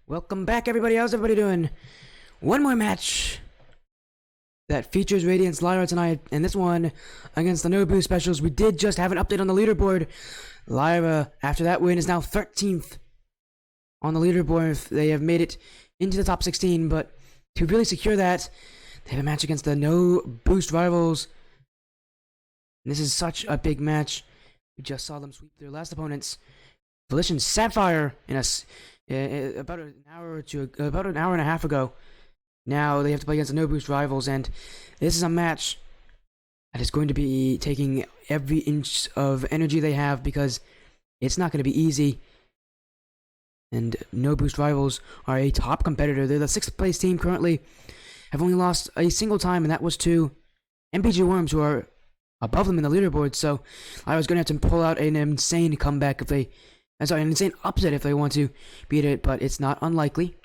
Welcome back, everybody. How's everybody doing? One more match that features Radiance Lyra tonight, and this one against the No Boost Specials. We did just have an update on the leaderboard. Lyra, after that win, is now 13th on the leaderboard. They have made it into the top 16, but to really secure that, they have a match against the No Boost rivals. And this is such a big match. We just saw them sweep their last opponents, Volition Sapphire, in about an hour and a half ago. Now they have to play against the No Boost rivals, and this is a match that is going to be taking every inch of energy they have, because it's not going to be easy. And No Boost rivals are a top competitor. They're the 6th place team currently. Have only lost a single time, and that was to MPG Worms, who are above them in the leaderboard. So I was going to have to pull out an insane comeback if they, an insane upset if they want to beat it, but it's not unlikely.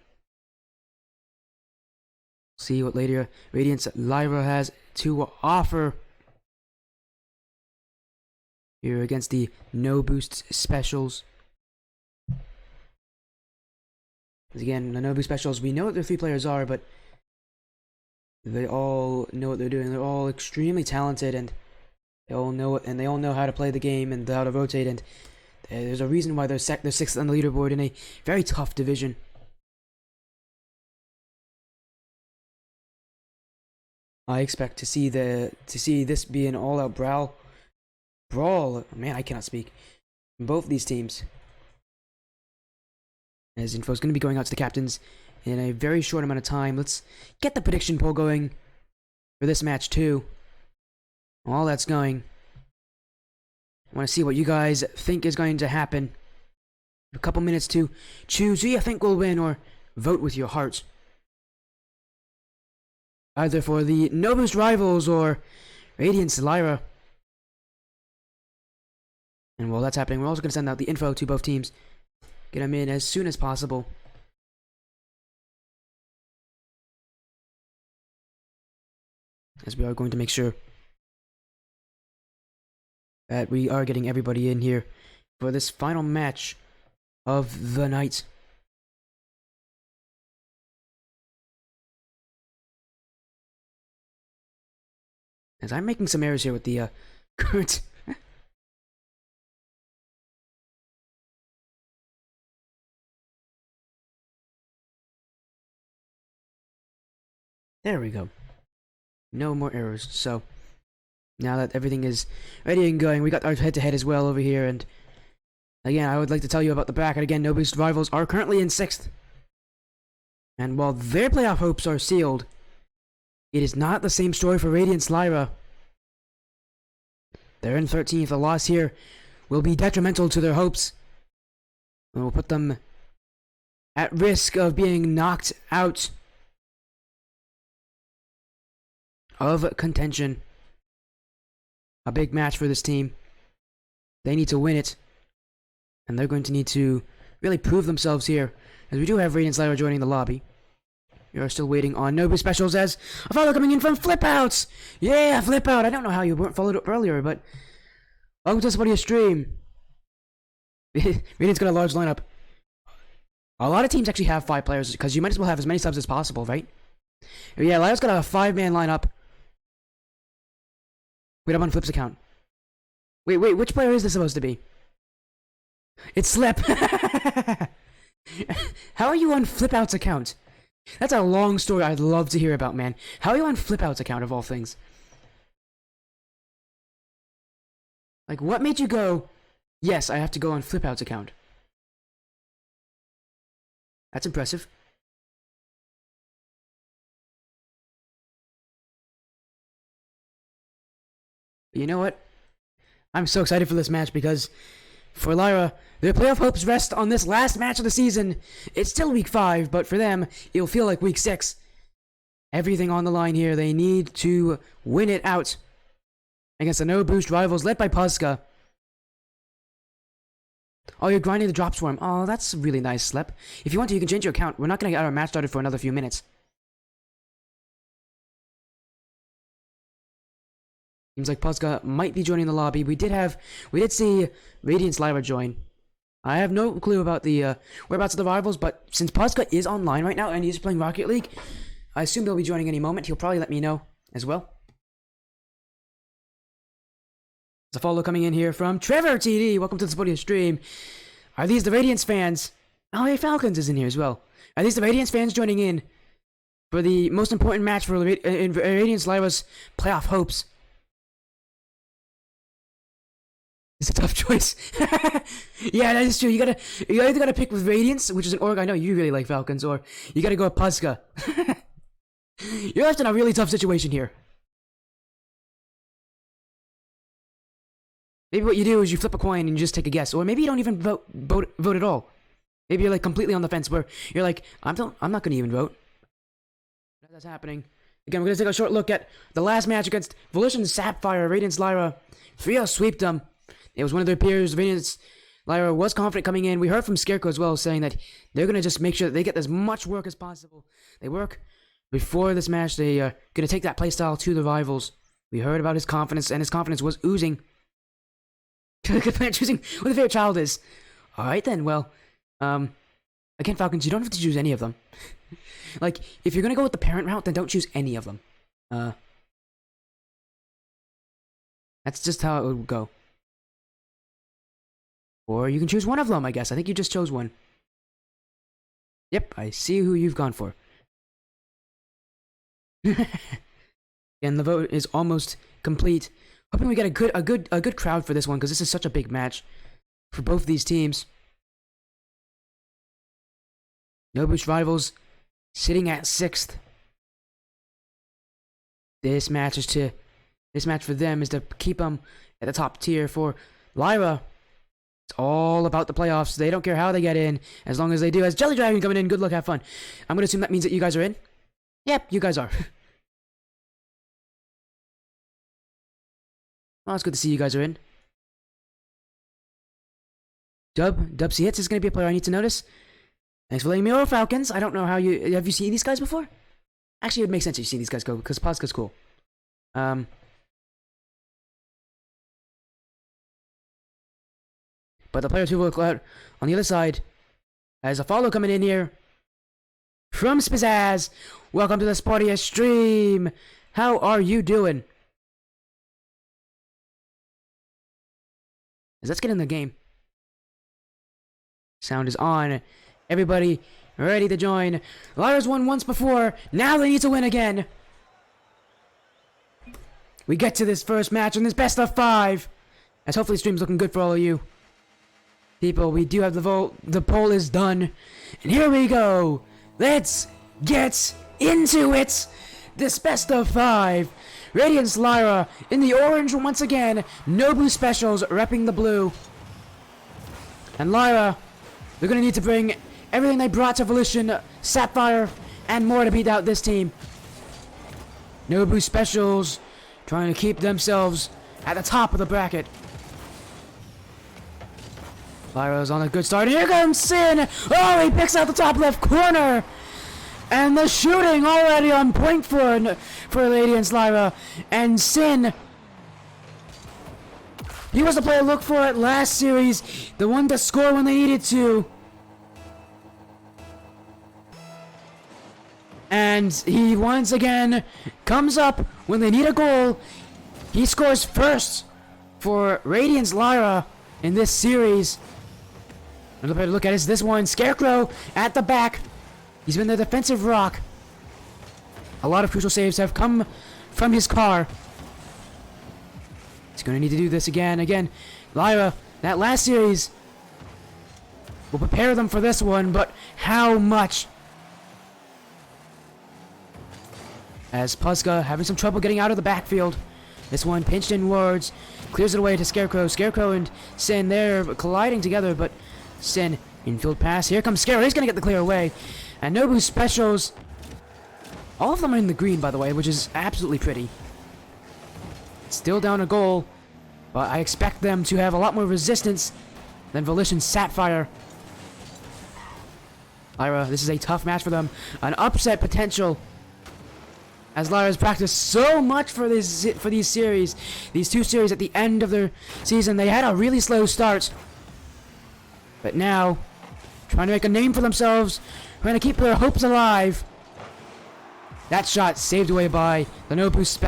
See what later Radiance Lyra has to offer here against the No Boost Specials. Again, the No Boost Specials, we know what their 3 players are, but they all know what they're doing. They're all extremely talented, and they all know it, and they all know how to play the game and how to rotate. And there's a reason why they're 6th on the leaderboard in a very tough division. I expect to see this be an all-out brawl. Man, I cannot speak. From both these teams. As info is going to be going out to the captains in a very short amount of time. Let's get the prediction poll going for this match too. While that's going, I want to see what you guys think is going to happen. A couple minutes to choose who you think will win, or vote with your heart, either for the No Boost rivals or Radiance Lyra. And while that's happening, we're also going to send out the info to both teams. Get them in as soon as possible. As we are going to make sure that we are getting everybody in here for this final match of the night. As I'm making some errors here with the current. There we go. No more errors. So now that everything is ready and going, we got our head-to-head as well over here. And again, I would like to tell you about the bracket. Again, No Boost rivals are currently in 6th. And while their playoff hopes are sealed, it is not the same story for Radiance Lyra. They're in 13th. A loss here will be detrimental to their hopes, and will put them at risk of being knocked out of contention. A big match for this team. They need to win it, and they're going to need to really prove themselves here, as we do have Radiance Lyra joining the lobby. We are still waiting on No Boost Specials, as a follow coming in from Flip Outs. Yeah, Flip Out. I don't know how you weren't followed up earlier, but welcome to somebody's stream. Radiance got a large lineup. A lot of teams actually have 5 players, because you might as well have as many subs as possible, right? Yeah, Lyra's got a 5-man lineup. Wait, I'm on Flip's account. Wait, which player is this supposed to be? It's Slip. How are you on Flip Out's account? That's a long story I'd love to hear about, man. How are you on Flip Out's account, of all things? Like, what made you go, yes, I have to go on Flip Out's account? That's impressive. But you know what? I'm so excited for this match, because for Lyra, their playoff hopes rest on this last match of the season. It's still week 5, but for them, it'll feel like week 6. Everything on the line here. They need to win it out against the No Boost rivals led by Puska. Oh, you're grinding the drop swarm. Oh, that's really nice, Slep. If you want to, you can change your account. We're not going to get our match started for another few minutes. Seems like Puska might be joining the lobby. We did see Radiance Lyra join. I have no clue about the whereabouts of the rivals, but since Puska is online right now and he's playing Rocket League, I assume they'll be joining any moment. He'll probably let me know as well. There's a follow coming in here from Trevor TD. Welcome to the Spodia stream. Are these the Radiance fans? Oh, hey, Falcons is in here as well. Are these the Radiance fans joining in for the most important match for Radiance Lyra's playoff hopes? It's a tough choice. Yeah, that is true. You either gotta pick with Radiance, which is an org I know you really like Falcons, or you gotta go with Puska. You're left in a really tough situation here. Maybe what you do is you flip a coin and you just take a guess, or maybe you don't even vote at all. Maybe you're like completely on the fence where you're like, I'm not gonna even vote. That's happening. Again, we're gonna take a short look at the last match against Volition Sapphire. Radiance Lyra 3-0 sweeped them. It was one of their peers. Radiance Lyra was confident coming in. We heard from Scarecrow as well, saying that they're gonna just make sure that they get as much work as possible. They work before this match. They are gonna take that playstyle to the rivals. We heard about his confidence, and his confidence was oozing. Good plan choosing what the favorite child is. Alright then, well, again, Falcons, you don't have to choose any of them. Like, if you're gonna go with the parent route, then don't choose any of them. That's just how it would go. Or you can choose one of them, I guess. I think you just chose one. Yep, I see who you've gone for. And the vote is almost complete. Hoping we get a good crowd for this one, because this is such a big match for both these teams. Nobu's rivals sitting at 6th. This match for them is to keep them at the top tier. For Lyra, it's all about the playoffs. They don't care how they get in, as long as they do. As Jelly Dragon coming in, good luck, have fun. I'm gonna assume that means that you guys are in. Yep, you guys are. Well, it's good to see you guys are in. Dub C Hits is gonna be a player I need to notice. Thanks for letting me know, Falcons. I don't know how have you seen these guys before? Actually, it would make sense if you see these guys go, because Puska's cool. But the players who will go out on the other side, as a follow coming in here from Spizzazz. Welcome to the Spodia stream. How are you doing? Let's get in the game. Sound is on. Everybody ready to join. Lyra's won once before. Now they need to win again. We get to this first match in this best of 5. As hopefully the stream's looking good for all of you. People, we do have the vote. The poll is done. And here we go. Let's get into it. This best of 5. Radiance Lyra in the orange once again. Nobu Specials repping the blue. And Lyra, they're going to need to bring everything they brought to Volition, Sapphire, and more to beat out this team. Nobu Specials trying to keep themselves at the top of the bracket. Lyra's on a good start. Here comes Sin. Oh, he picks out the top left corner. And the shooting already on point for Radiance Lyra. And Sin, he was the player to look for at last series. The one to score when they needed to. And he once again comes up when they need a goal. He scores first for Radiance Lyra in this series. Another player to look at is this one. Scarecrow at the back. He's been the defensive rock. A lot of crucial saves have come from his car. He's going to need to do this again. Again, Lyra, that last series will prepare them for this one, but how much? As Puska having some trouble getting out of the backfield. This one pinched inwards, clears it away to Scarecrow. Scarecrow and Sin, they're colliding together, but Sin, infield pass. Here comes Scarecrow. He's going to get the clear away. And Nobu Specials, all of them are in the green, by the way, which is absolutely pretty. Still down a goal, but I expect them to have a lot more resistance than Volition Sapphire. Lyra, this is a tough match for them. An upset potential, as Lyra's practiced so much for these series. These 2 series at the end of their season, they had a really slow start. But now, trying to make a name for themselves, trying to keep their hopes alive. That shot saved away by the No Boost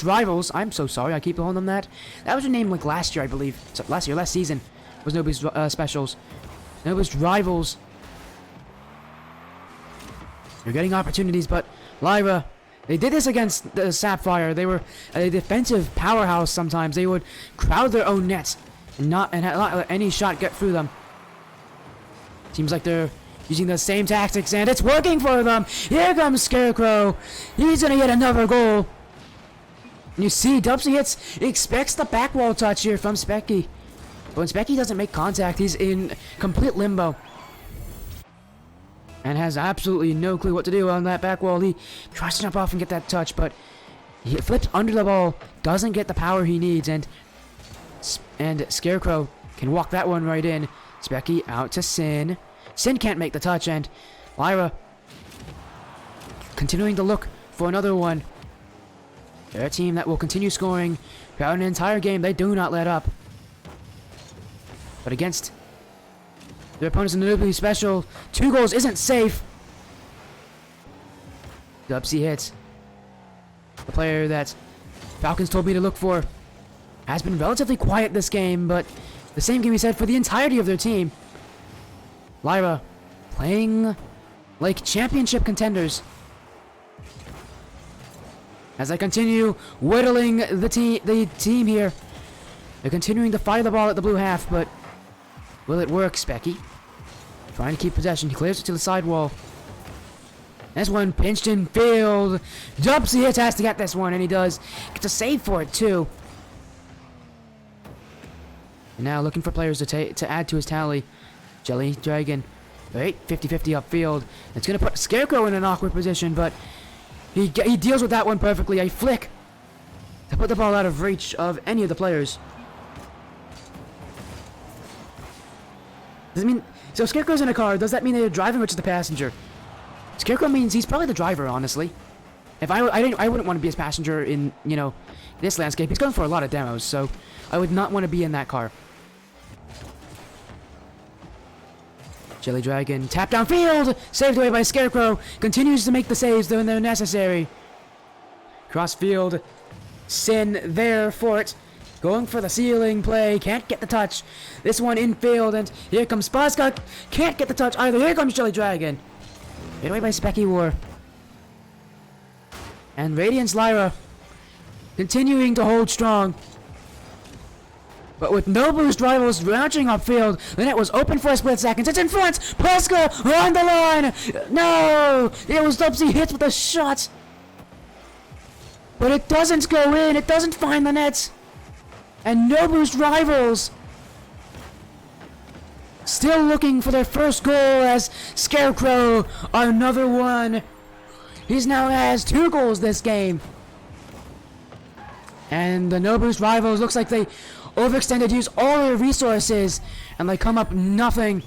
rivals. I'm so sorry, I keep calling them that. That was your name like last year, I believe. So last season was No Boost specials. No Boost rivals. You're getting opportunities, but Lyra, they did this against the Sapphire. They were a defensive powerhouse sometimes. They would crowd their own nets and not let any shot get through them. Seems like they're using the same tactics, and it's working for them. Here comes Scarecrow. He's gonna get another goal. And you see, Dubsy expects the back wall touch here from Specky. But when Specky doesn't make contact, he's in complete limbo. And has absolutely no clue what to do on that back wall. He tries to jump off and get that touch, but he flips under the ball, doesn't get the power he needs, and Scarecrow can walk that one right in. Specky out to Sin. Sin can't make the touch, and Lyra continuing to look for another one. They're a team that will continue scoring throughout an entire game. They do not let up. But against their opponents in the Newbie Special, 2 goals isn't safe. Dubsy hits. The player that Falcons told me to look for has been relatively quiet this game, but the same can be said for the entirety of their team. Lyra playing like championship contenders. As I continue whittling the team here. They're continuing to fire the ball at the blue half, but will it work, Specky? Trying to keep possession. He clears it to the side wall. This one pinched in field. Dubsy has to get this one, and he does. Gets a save for it, too. And now looking for players to add to his tally. Jelly Dragon. Right, 50-50 upfield. It's going to put Scarecrow in an awkward position, but he deals with that one perfectly. A flick to put the ball out of reach of any of the players. Does it mean... So Scarecrow's in a car. Does that mean they're driving, which is the passenger? Scarecrow means he's probably the driver, honestly. If I wouldn't want to be his passenger in, this landscape. He's going for a lot of demos, so I would not want to be in that car. Jelly Dragon, tap downfield! Saved away by Scarecrow. Continues to make the saves when they're necessary. Cross field. Sin there for it. Going for the ceiling play. Can't get the touch. This one infield, and here comes Spotscott. Can't get the touch either. Here comes Jelly Dragon. Hit away by Specky War. And Radiance Lyra continuing to hold strong. But with no boost rivals launching upfield, the net was open for a split second. It's in front! Posca on the line! No! It was Dubsy hits with a shot! But it doesn't go in, it doesn't find the net! And no boost rivals still looking for their first goal as Scarecrow, another one. He's now has 2 goals this game. And the no boost rivals looks like they overextended, use all their resources, and they come up nothing.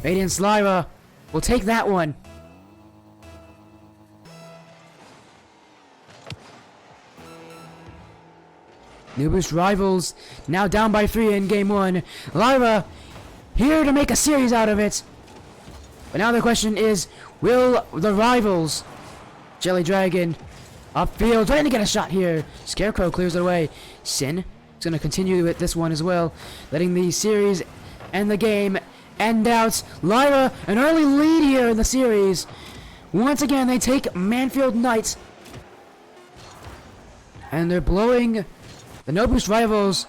Radiance Lyra will take that one. New Boost rivals now down by 3 in game 1. Lyra here to make a series out of it. But now the question is, will the rivals, Jelly Dragon, upfield, trying to get a shot here. Scarecrow clears it away. Sin is going to continue with this one as well, letting the series and the game end out. Lyra, an early lead here in the series. Once again, they take Manfield Knights. And they're blowing the No Boost rivals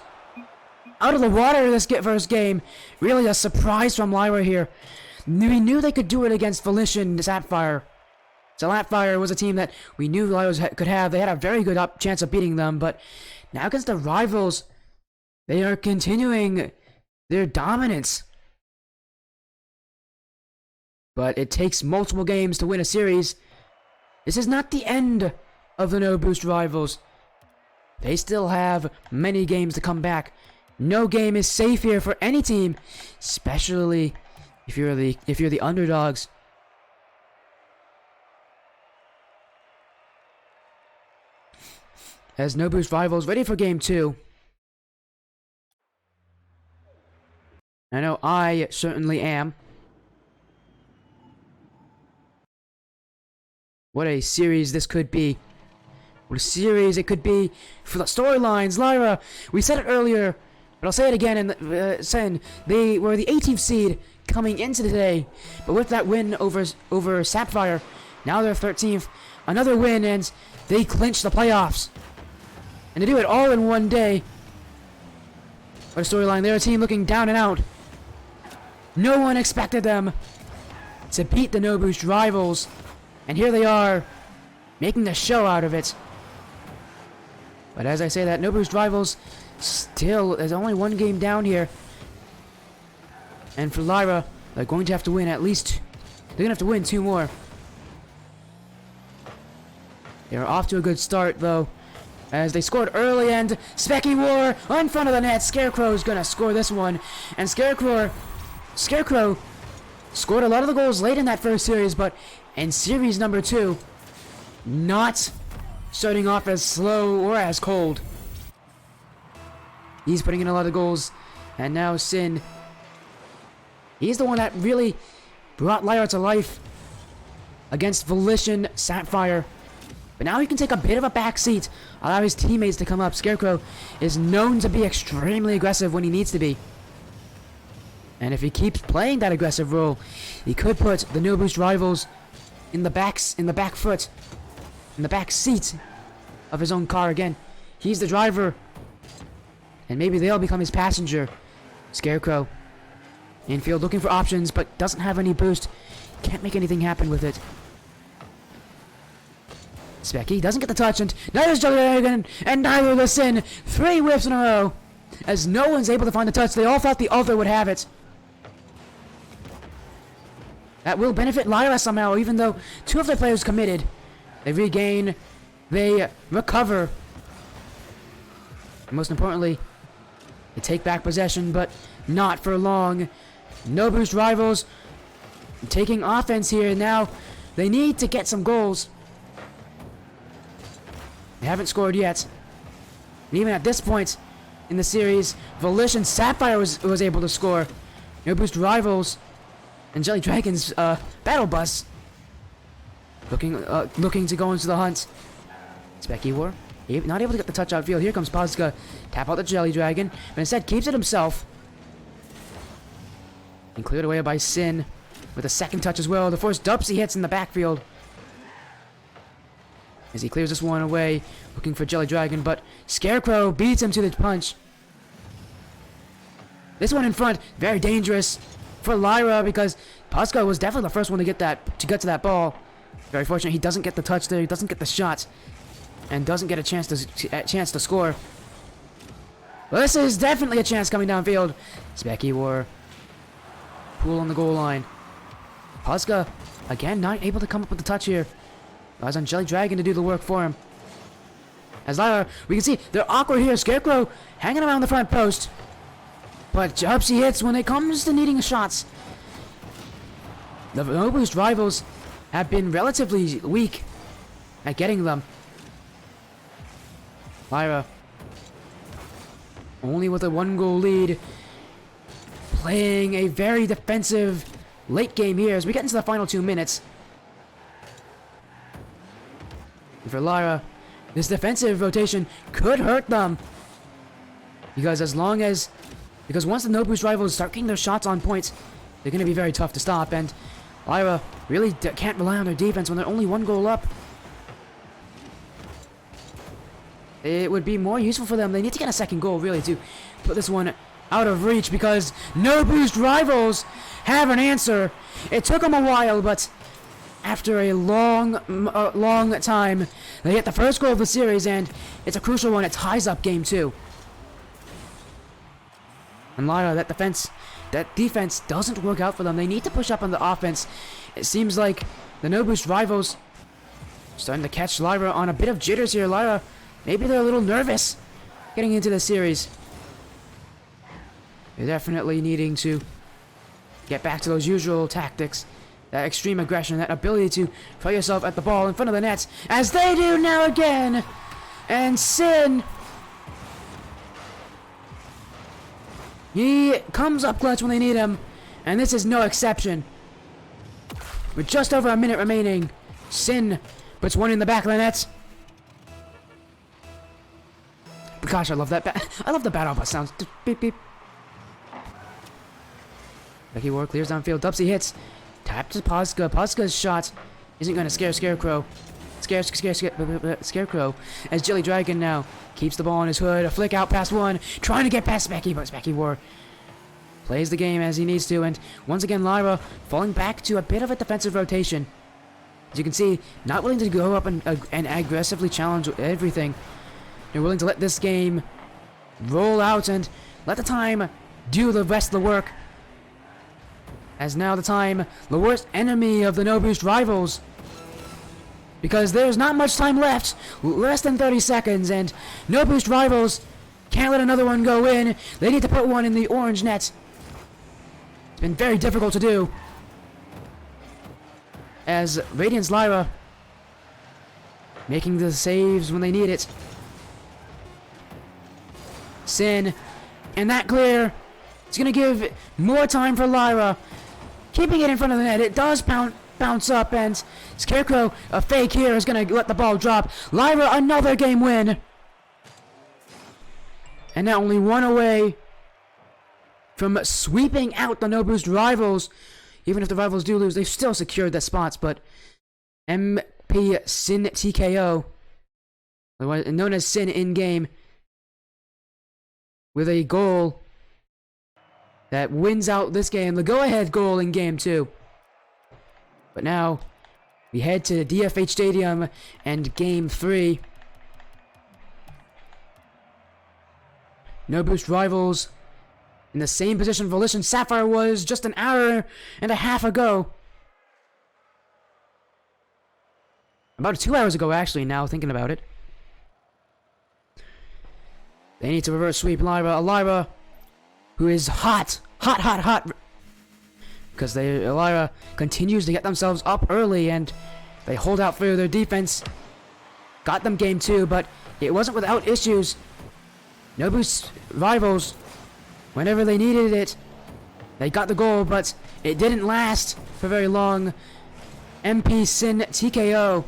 out of the water in this first game. Really a surprise from Lyra here. We knew they could do it against Volition Sapphire. Sapphire was a team that we knew Lyra could have. They had a very good chance of beating them, but now against the rivals, they are continuing their dominance. But it takes multiple games to win a series. This is not the end of the No Boost rivals. They still have many games to come back. No game is safe here for any team, especially if you're the underdogs. As No Boost rivals ready for game 2. I know I certainly am. What a series this could be. What a series it could be for the storylines. Lyra, we said it earlier, but I'll say it again and saying they were the 18th seed coming into today. But with that win over Sapphire, now they're 13th. Another win and they clinch the playoffs. And to do it all in one day. What a storyline. They're a team looking down and out. No one expected them to beat the No-Boost rivals. And here they are, making a show out of it. But as I say that, No-Boost rivals, still, there's only one game down here. And for Lyra, they're going to have to win at least, they're going to have to win 2 more. They're off to a good start, though, as they scored early, and Specky War in front of the net. Scarecrow's going to score this one. And Scarecrow scored a lot of the goals late in that first series, but in series number 2, not starting off as slow or as cold. He's putting in a lot of goals, and now Sin, he's the one that really brought Lyra to life against Volition Sapphire. But now he can take a bit of a backseat, allow his teammates to come up. Scarecrow is known to be extremely aggressive when he needs to be. And if he keeps playing that aggressive role, he could put the No-Boost rivals in the back seat of his own car again. He's the driver, and maybe they'll become his passenger. Scarecrow, infield looking for options, but doesn't have any boost. Can't make anything happen with it. Specky doesn't get the touch, and neither is Jelly Dragon, and neither does Sin. 3 whiffs in a row, as no one's able to find the touch. They all thought the other would have it. That will benefit Lyra somehow, even though 2 of their players committed. They regain, they recover, and most importantly, they take back possession, but not for long. No-Boost rivals taking offense here. Now they need to get some goals. They haven't scored yet. And even at this point in the series, Volition Sapphire was able to score. No-Boost rivals and Jelly Dragon's battle bus looking to go into the hunt. Specky War not able to get the touch outfield. Here comes Pozka. Tap out the Jelly Dragon, but instead keeps it himself. And cleared away by Sin with a second touch as well. The first dubs he hits in the backfield. As he clears this one away, looking for Jelly Dragon, but Scarecrow beats him to the punch. This one in front, very dangerous for Lyra, because Pozka was definitely the first one to get to that ball. Very fortunate he doesn't get the touch there, he doesn't get the shot, and doesn't get a chance to score. Well, this is definitely a chance coming downfield. Specky War, pool on the goal line. Pozka again not able to come up with the touch here. Relies on Jelly Dragon to do the work for him. As Lyra, we can see they're awkward here. Scarecrow hanging around the front post, but jumps he hits when it comes to needing shots. The No-Boost rivals have been relatively weak at getting them. Lyra, only with a 1-goal lead, playing a very defensive late game here as we get into the final 2 minutes. And for Lyra, this defensive rotation could hurt them. Because once the No-Boost rivals start getting their shots on points, they're going to be very tough to stop. And Lyra really can't rely on their defense when they're only 1 goal up. It would be more useful for them. They need to get a second goal, really, to put this one out of reach, because No-Boost rivals have an answer. It took them a while, but after a long time, they get the first goal of the series, and it's a crucial one. It ties up game 2. And Lyra, that defense doesn't work out for them. They need to push up on the offense. It seems like the No-Boost rivals are starting to catch Lyra on a bit of jitters here. Lyra, maybe they're a little nervous getting into the series. They're definitely needing to get back to those usual tactics. That extreme aggression, that ability to throw yourself at the ball in front of the nets, as they do now again. And Sin He comes up clutch when they need him, and this is no exception. With just over a minute remaining, Sin puts one in the back of the net. Gosh, I love that. I love the battle bus sounds. Just beep beep. Becky Ward clears downfield. Dubsy hits. Tap to Posca. Posca's shot isn't going to scare Scarecrow. Scarecrow. As Jelly Dragon now keeps the ball on his hood. A flick out past one. Trying to get past Becky, but Becky Ward plays the game as he needs to. And once again, Lyra falling back to a bit of a defensive rotation. As you can see, not willing to go up and aggressively challenge everything. They're willing to let this game roll out and let the time do the rest of the work. As now the time, the worst enemy of the No Boost rivals. Because there's not much time left, less than 30 seconds, and No Boost rivals can't let another one go in. They need to put one in the orange net. It's been very difficult to do. As Radiance Lyra making the saves when they need it. Sin, and that clear. It's going to give more time for Lyra. Keeping it in front of the net. It does bounce up, and Scarecrow, a fake here, is going to let the ball drop. Lyra, another game win. And now only one away from sweeping out the No Boost rivals. Even if the rivals do lose, they've still secured their spots, but MP Sin TKO, known as Sin in-game, with a goal that wins out this game, the go-ahead goal in Game 2. But now, we head to DFH Stadium and Game 3. No Boost rivals in the same position Volition Sapphire was just an hour and a half ago. About 2 hours ago, actually, now thinking about it. They need to reverse sweep Lyra. Lyra, who is hot. Because Lyra continues to get themselves up early, and they hold out for their defense. Got them Game 2, but it wasn't without issues. No Boost rivals, whenever they needed it, they got the goal, but it didn't last for very long. MP Sin TKO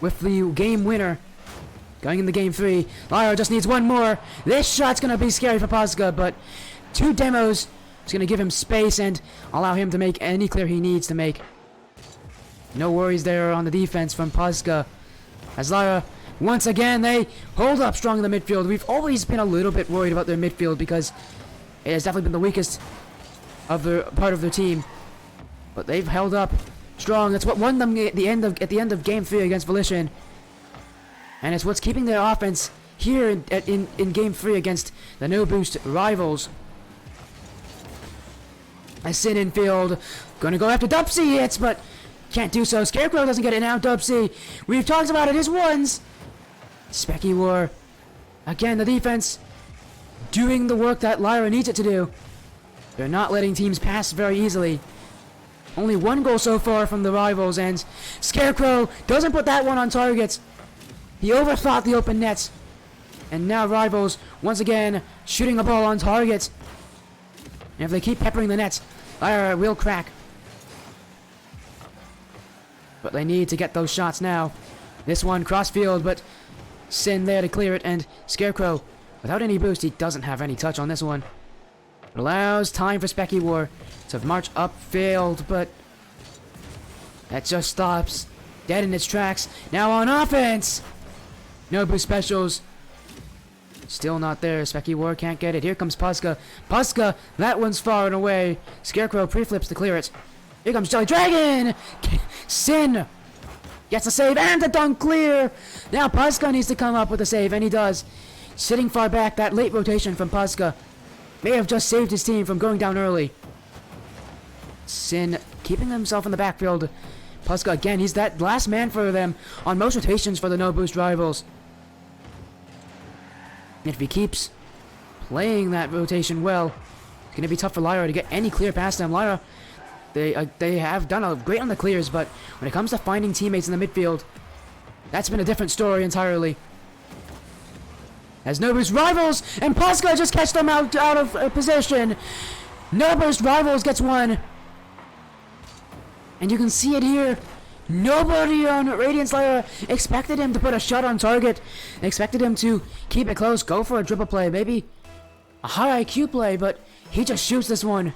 with the game winner. Going into Game 3, Lyra just needs one more. This shot's going to be scary for Posca, but 2 demos is going to give him space and allow him to make any clear he needs to make. No worries there on the defense from Posca. As Lyra, once again, they hold up strong in the midfield. We've always been a little bit worried about their midfield because it has definitely been the weakest of their part of their team. But they've held up strong. That's what won them at the end of Game 3 against Volition. And it's what's keeping their offense here in Game 3 against the No Boost rivals. As Sin infield, gonna go after Dubsy hits, but can't do so. Scarecrow doesn't get it now. Dubsy, we've talked about it, his ones. Specky War, again the defense doing the work that Lyra needs it to do. They're not letting teams pass very easily. Only 1 goal so far from the rivals, and Scarecrow doesn't put that one on target. He overthought the open nets. And now rivals, once again, shooting the ball on target. And if they keep peppering the nets, Lyra will crack. But they need to get those shots now. This one, crossfield, but Sin there to clear it, and Scarecrow, without any boost, he doesn't have any touch on this one. It allows time for Specky War to march upfield, but that just stops dead in its tracks. Now on offense! No Boost specials. Still not there. Specky War can't get it. Here comes Posca. Posca, that one's far and away. Scarecrow pre-flips to clear it. Here comes Jelly Dragon! Sin gets a save and a dunk clear! Now Posca needs to come up with a save, and he does. Sitting far back, that late rotation from Posca may have just saved his team from going down early. Sin keeping himself in the backfield. Posca again, he's that last man for them on most rotations for the No Boost rivals. And if he keeps playing that rotation well, it's going to be tough for Lyra to get any clear past them. Lyra, they have done great on the clears, but when it comes to finding teammates in the midfield, that's been a different story entirely. As Nobu's rivals and Posca just catch them out of position. Nobu's rivals gets one. And you can see it here. Nobody on Radiance Lyra expected him to put a shot on target. Expected him to keep it close, go for a triple play, maybe a high IQ play, but he just shoots this one.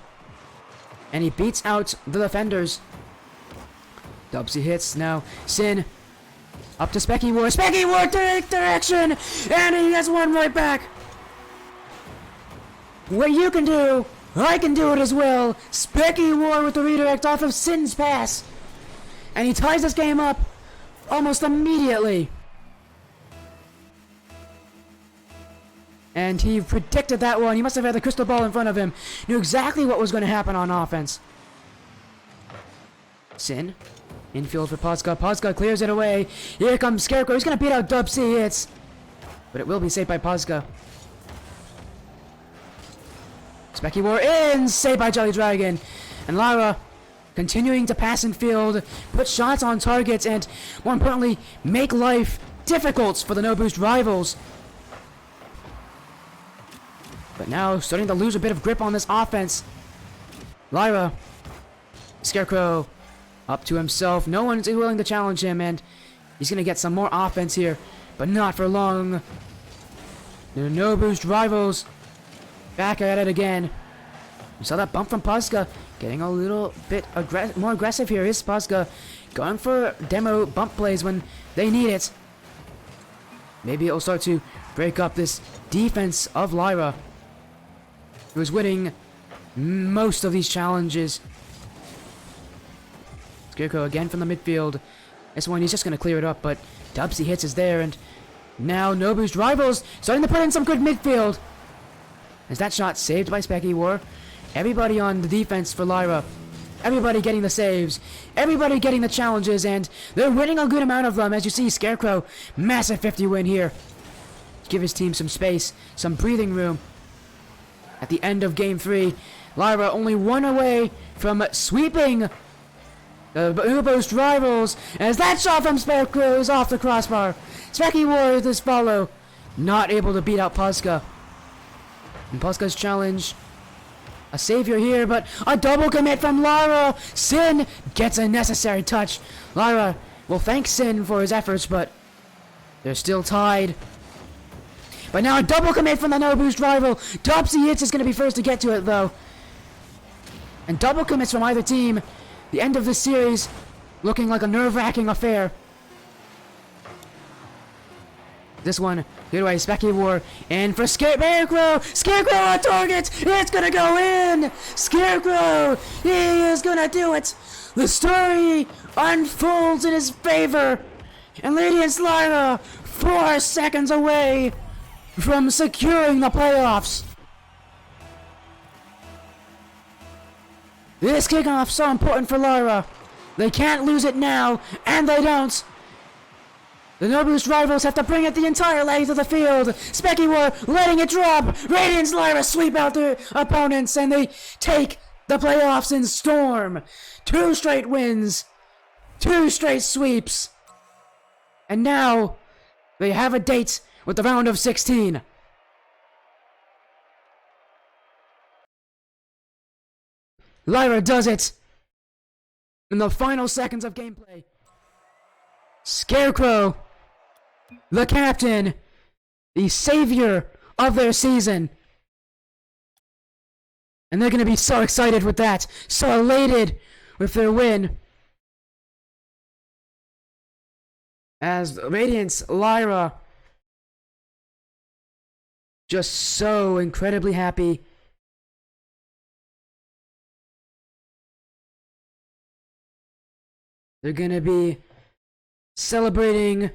And he beats out the defenders. Dubsy hits now. Sin up to Specky War. Specky War direction! And he gets one right back. What you can do, I can do it as well. Specky War with the redirect off of Sin's pass. And he ties this game up almost immediately. And he predicted that one. He must have had the crystal ball in front of him. Knew exactly what was going to happen on offense. Sin. Infield for Posca. Posca clears it away. Here comes Scarecrow. He's going to beat out Dubsy. Hits. But it will be saved by Posca. Specky War in. Saved by Jelly Dragon. And Lyra continuing to pass in field, put shots on targets, and more importantly, make life difficult for the No Boost rivals. But now starting to lose a bit of grip on this offense. Lyra, Scarecrow, up to himself. No one's willing to challenge him, and he's going to get some more offense here, but not for long. The No Boost rivals back at it again. You saw that bump from Posca. Getting a little bit more aggressive here is Posca. Going for demo bump plays when they need it. Maybe it'll start to break up this defense of Lyra, who's winning most of these challenges. Scarecrow again from the midfield. This one he's just going to clear it up, but Dubsy hits is there, and now Nobu's rivals starting to put in some good midfield. Is that shot saved by Specky War? Everybody on the defense for Lyra. Everybody getting the saves. Everybody getting the challenges, and they're winning a good amount of them. As you see, Scarecrow, massive 50 win here. Give his team some space, some breathing room. At the end of Game 3, Lyra only one away from sweeping the Ubos rivals. As that shot from Scarecrow is off the crossbar. Specky War with his follow. Not able to beat out Posca. And Posca's challenge. A savior here, but a double commit from Lyra. Sin gets a necessary touch. Lyra will thank Sin for his efforts, but they're still tied. But now a double commit from the No Boost rival. Dubsy Hits is going to be first to get to it, though. And double commits from either team. The end of this series looking like a nerve-wracking affair. This one, good away, Specky War, and for Scarecrow! Scarecrow on target! It's gonna go in! Scarecrow! He is gonna do it! The story unfolds in his favor! And Radiance Lyra, 4 seconds away from securing the playoffs! This kickoff so important for Lyra. They can't lose it now, and they don't! The No Boost rivals have to bring it the entire length of the field. Specky War letting it drop. Radiance Lyra sweep out their opponents, and they take the playoffs in storm. 2 straight wins. 2 straight sweeps. And now they have a date with the round of 16. Lyra does it in the final seconds of gameplay. Scarecrow, the captain, the savior of their season. And they're going to be so excited with that, so elated with their win. As Radiance Lyra, just so incredibly happy. They're going to be celebrating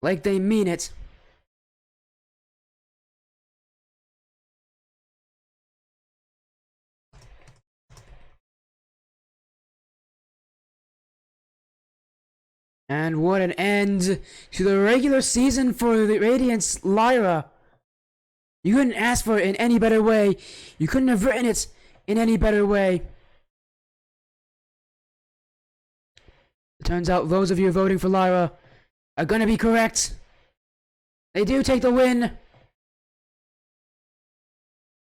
like they mean it. And what an end to the regular season for the Radiance Lyra. You couldn't ask for it in any better way. You couldn't have written it in any better way. It turns out those of you voting for Lyra are gonna be correct. They do take the win.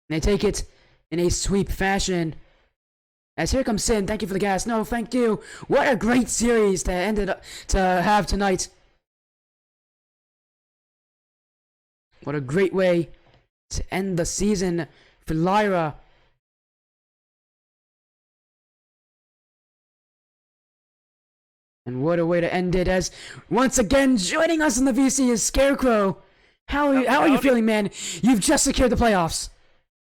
They take it in a sweep fashion. As here comes Sin. Thank you for the gas. No, thank you. What a great series to end it to have tonight. What a great way to end the season for Lyra. And what a way to end it, as once again joining us in the VC is Scarecrow. How are you feeling, man? You've just secured the playoffs.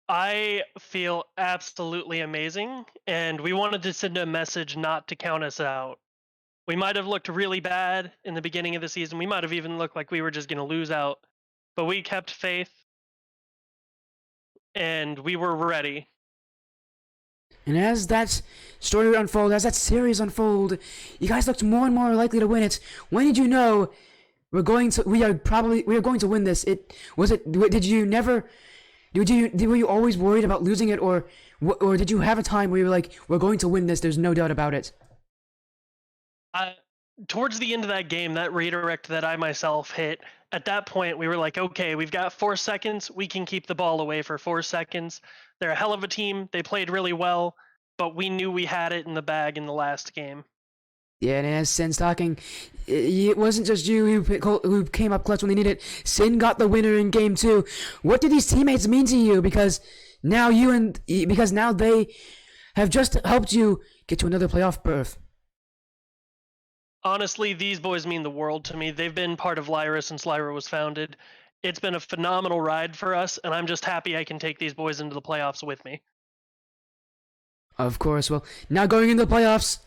I feel absolutely amazing, and we wanted to send a message not to count us out. We might have looked really bad in the beginning of the season. We might have even looked like we were just going to lose out, but we kept faith, and we were ready. And as that story unfolded, as that series unfolded, you guys looked more and more likely to win it. When did you know we are going to win this? Were you always worried about losing it, or did you have a time where you were like, we're going to win this, there's no doubt about it? Towards the end of that game, that redirect that I myself hit, at that point we were like, okay, we've got 4 seconds, we can keep the ball away for 4 seconds. They're a hell of a team, they played really well, but we knew we had it in the bag in the last game. Yeah, and as Sin's talking, it wasn't just you who came up clutch when they needed it. Sin got the winner in game 2. What did these teammates mean to you? Because now they have just helped you get to another playoff berth. Honestly, these boys mean the world to me. They've been part of Lyra since Lyra was founded. It's been a phenomenal ride for us, and I'm just happy I can take these boys into the playoffs with me. Of course. Well, now going into the playoffs,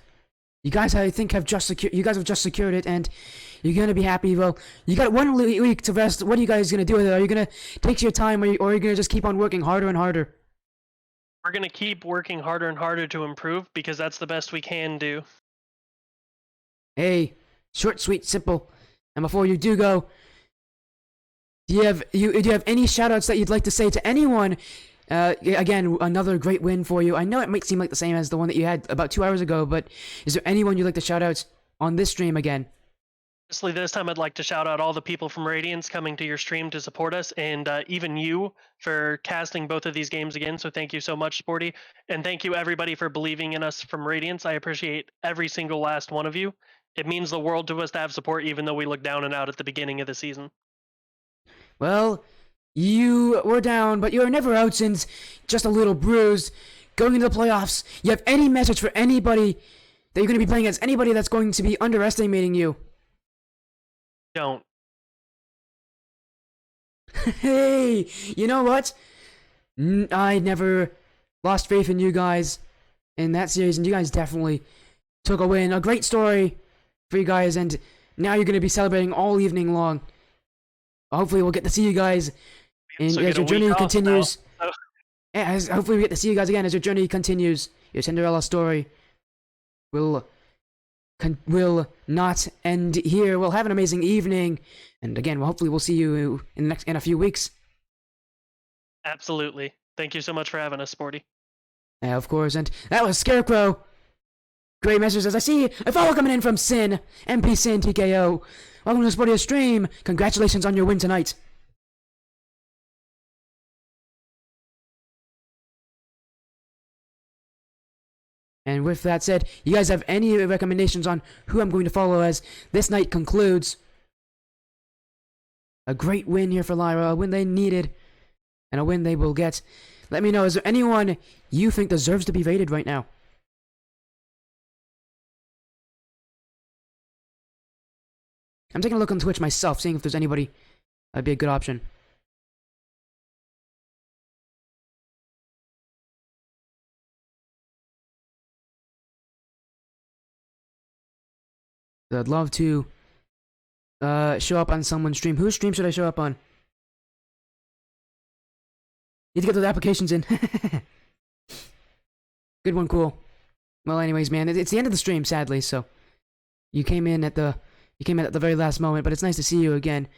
you guys, I think, have just secured it, and you're gonna be happy. Well, you got 1 week to rest. What are you guys gonna do with it? Are you gonna take your time, or are you gonna just keep on working harder and harder? We're gonna keep working harder and harder to improve, because that's the best we can do. Hey, short, sweet, simple. And before you do go, do you have any shoutouts that you'd like to say to anyone? Again, another great win for you. I know it might seem like the same as the one that you had about 2 hours ago, but is there anyone you'd like to shout out on this stream again? Honestly, this time I'd like to shout out all the people from Radiance coming to your stream to support us, and even you for casting both of these games again. So thank you so much, Sporty. And thank you everybody for believing in us from Radiance. I appreciate every single last one of you. It means the world to us to have support, even though we look down and out at the beginning of the season. Well, you were down, but you're never out since just a little bruised. Going into the playoffs, you have any message for anybody that you're going to be playing against? Anybody that's going to be underestimating you? Don't. Hey, you know what? I never lost faith in you guys in that series, and you guys definitely took a win. A great story for you guys, and now you're going to be celebrating all evening long. Hopefully we'll get to see you guys as your journey continues. Hopefully we get to see you guys again as your journey continues. Your Cinderella story will not end here. We'll have an amazing evening, and again, hopefully we'll see you in a few weeks. Absolutely. Thank you so much for having us, Sporty. Yeah, of course, and that was Scarecrow. Great messages. As I see a follow coming in from Sin, MP Sin TKO. Welcome to the Sporty stream. Congratulations on your win tonight. And with that said, you guys have any recommendations on who I'm going to follow as this night concludes? A great win here for Lyra, a win they needed, and a win they will get. Let me know, is there anyone you think deserves to be rated right now? I'm taking a look on Twitch myself, seeing if there's anybody that'd be a good option. I'd love to show up on someone's stream. Whose stream should I show up on? Need to get those applications in. Good one, cool. Well, anyways, man, it's the end of the stream, sadly. So you came in at the very last moment, but it's nice to see you again.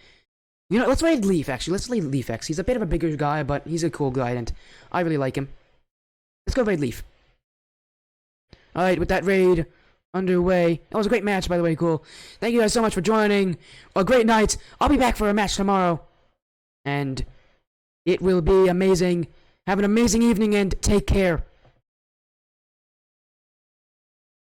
You know, let's raid Leaf. Actually, let's raid Leaf X. He's a bit of a bigger guy, but he's a cool guy, and I really like him. Let's go raid Leaf. All right, with that raid, underway. That was a great match, by the way. Cool. Thank you guys so much for joining. A great night. I'll be back for a match tomorrow. And it will be amazing. Have an amazing evening and take care.